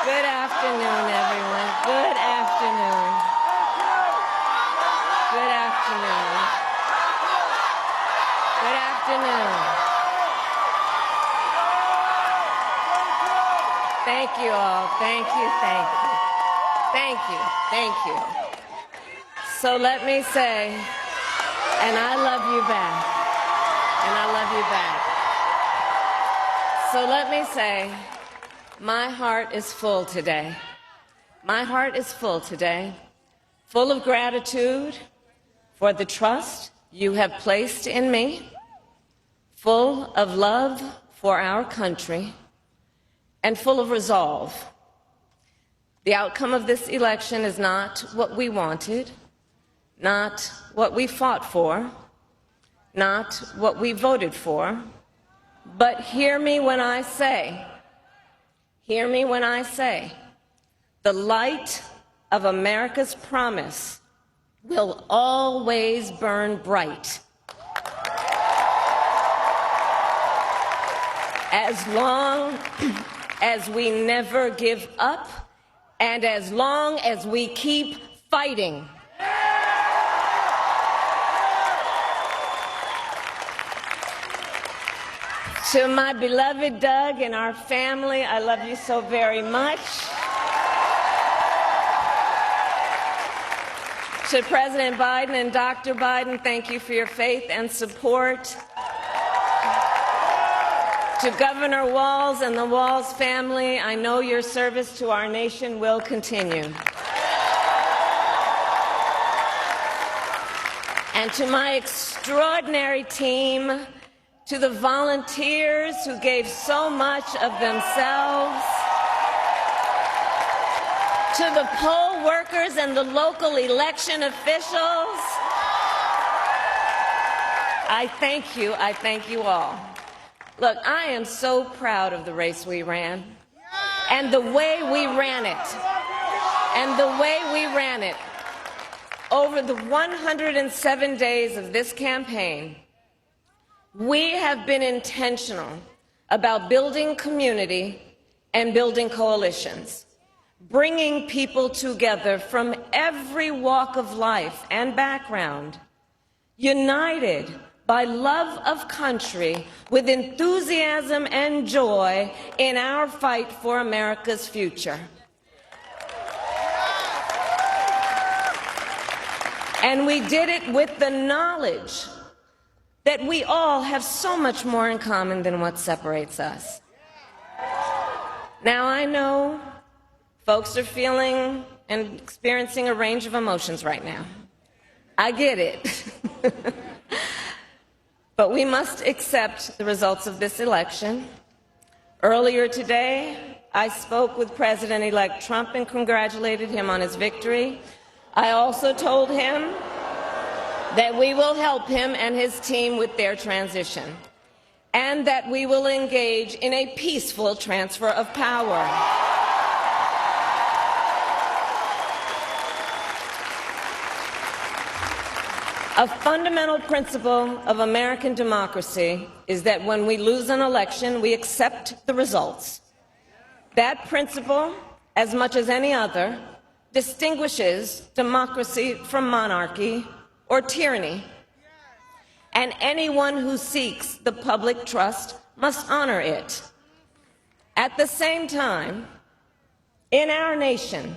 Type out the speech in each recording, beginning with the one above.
Good afternoon, everyone. Good afternoon. Good afternoon. Good afternoon. Thank you all. Thank you, thank you. Thank you, thank you. So let me say, and I love you back. And I love you back. So let me say, my heart is full today. My heart is full today, full of gratitude for the trust you have placed in me, full of love for our country, and full of resolve. The outcome of this election is not what we wanted, not what we fought for, not what we voted for, but hear me when I say, the light of America's promise will always burn bright. As long as we never give up, and as long as we keep fighting. To my beloved Doug and our family, I love you so very much. To President Biden and Dr. Biden, thank you for your faith and support. To Governor Walz and the Walz family, I know your service to our nation will continue. And to my extraordinary team, to the volunteers who gave so much of themselves, to the poll workers and the local election officials, I thank you all. Look, I am so proud of the race we ran, and the way we ran it, over the 107 days of this campaign. We have been intentional about building community and building coalitions, bringing people together from every walk of life and background, united by love of country with enthusiasm and joy in our fight for America's future. And we did it with the knowledge that we all have so much more in common than what separates us. Now, I know folks are feeling and experiencing a range of emotions right now. I get it. But we must accept the results of this election. Earlier today, I spoke with President-elect Trump and congratulated him on his victory. I also told him that we will help him and his team with their transition, and that we will engage in a peaceful transfer of power. A fundamental principle of American democracy is that when we lose an election, we accept the results. That principle, as much as any other, distinguishes democracy from monarchy or tyranny, and anyone who seeks the public trust must honor it. At the same time, in our nation,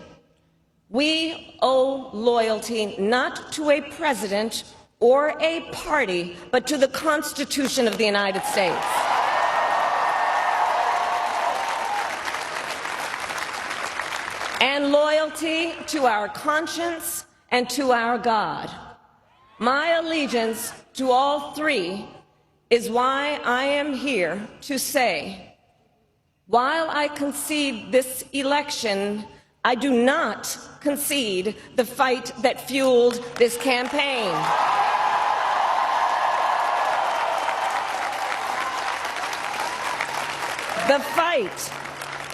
we owe loyalty not to a president or a party, but to the Constitution of the United States. And loyalty to our conscience and to our God. My allegiance to all three is why I am here to say, while I concede this election, I do not concede the fight that fueled this campaign.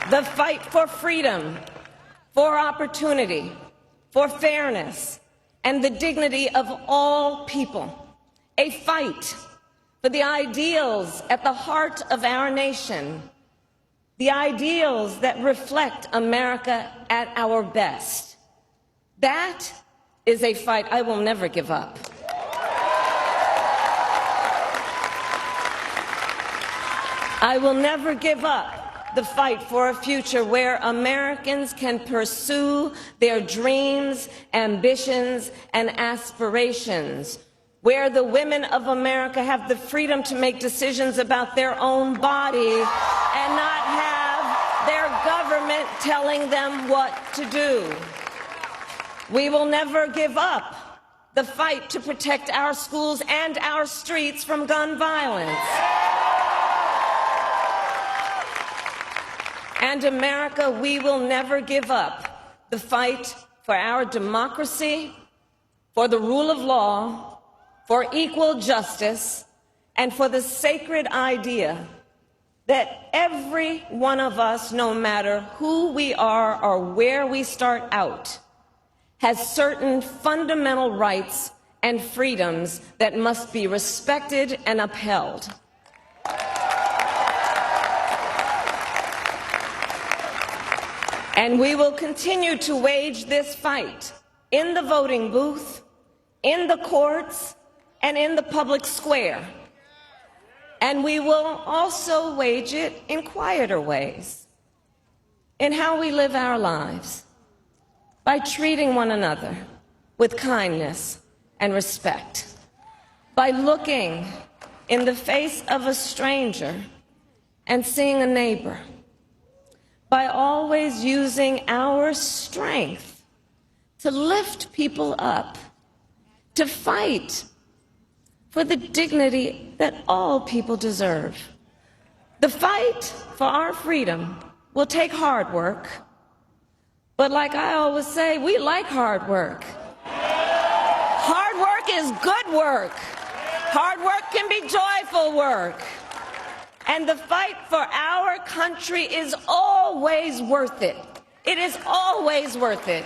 The fight for freedom, for opportunity, for fairness, and the dignity of all people. A fight for the ideals at the heart of our nation, the ideals that reflect America at our best. That is a fight I will never give up. I will never give up the fight for a future where Americans can pursue their dreams, ambitions, and aspirations, where the women of America have the freedom to make decisions about their own body and not have their government telling them what to do. We will never give up the fight to protect our schools and our streets from gun violence. And America, we will never give up the fight for our democracy, for the rule of law, for equal justice, and for the sacred idea that every one of us, no matter who we are or where we start out, has certain fundamental rights and freedoms that must be respected and upheld. And we will continue to wage this fight in the voting booth, in the courts, and in the public square. And we will also wage it in quieter ways, in how we live our lives, by treating one another with kindness and respect, by looking in the face of a stranger and seeing a neighbor, by always using our strength to lift people up, to fight for the dignity that all people deserve. The fight for our freedom will take hard work, but like I always say, we like hard work. Hard work is good work. Hard work can be joyful work. And the fight for our country is always worth it. It is always worth it.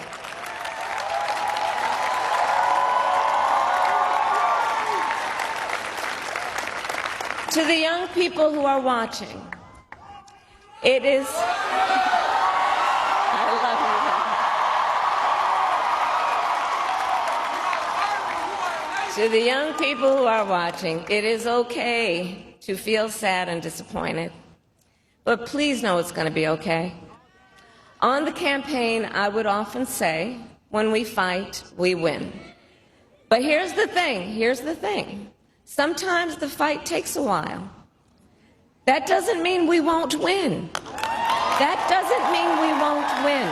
To the young people who are watching, it is... I love you. To the young people who are watching, it is okay to feel sad and disappointed, but please know it's going to be okay. On the campaign, I would often say, when we fight, we win. But here's the thing. Sometimes the fight takes a while. That doesn't mean we won't win. That doesn't mean we won't win.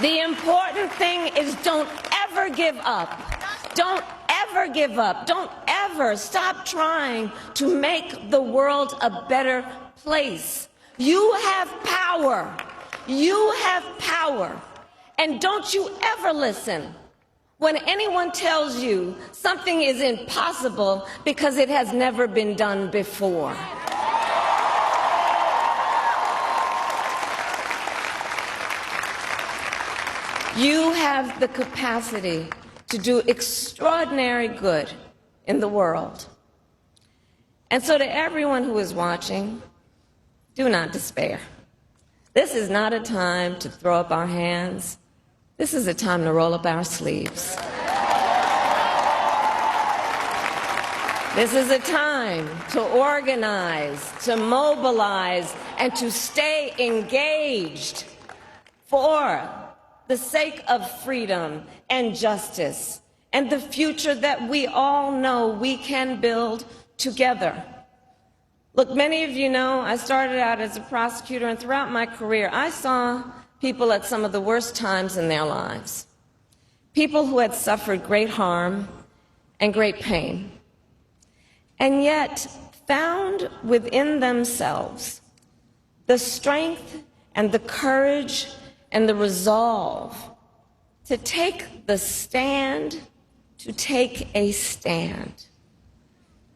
The important thing is don't ever give up. Don't ever give up. Don't ever stop trying to make the world a better place. You have power. You have power. And don't you ever listen when anyone tells you something is impossible because it has never been done before. You have the capacity to do extraordinary good in the world. And so to everyone who is watching, do not despair. This is not a time to throw up our hands. This is a time to roll up our sleeves. This is a time to organize, to mobilize, and to stay engaged for the sake of freedom and justice and the future that we all know we can build together. Look, many of you know I started out as a prosecutor, and throughout my career I saw people at some of the worst times in their lives. People who had suffered great harm and great pain, and yet found within themselves the strength and the courage and the resolve to take the stand, to take a stand,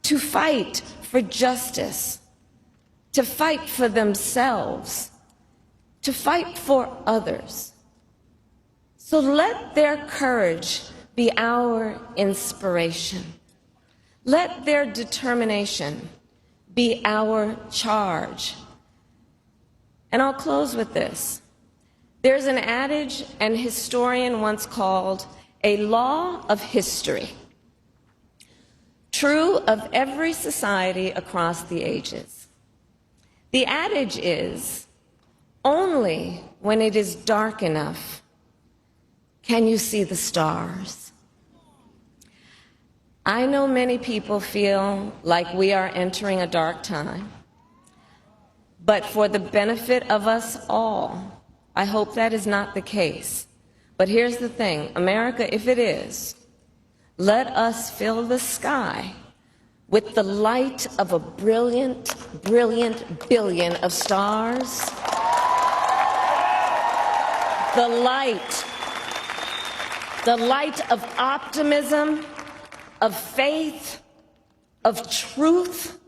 to fight for justice, to fight for themselves, to fight for others. So let their courage be our inspiration. Let their determination be our charge. And I'll close with this. There's an adage an historian once called a law of history, true of every society across the ages. The adage is, only when it is dark enough can you see the stars. I know many people feel like we are entering a dark time, but for the benefit of us all, I hope that is not the case. But here's the thing, America, if it is, let us fill the sky with the light of a brilliant, brilliant billion of stars. The light of optimism, of faith, of truth,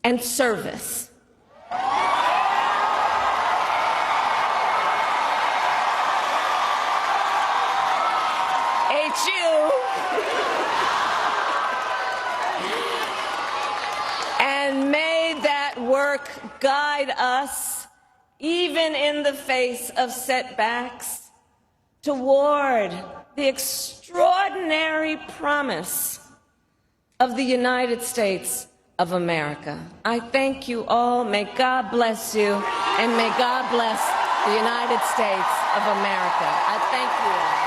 and service. HU. And may that work guide us, even in the face of setbacks, toward the extraordinary promise of the United States of America. I thank you all. May God bless you, and may God bless the United States of America. I thank you all.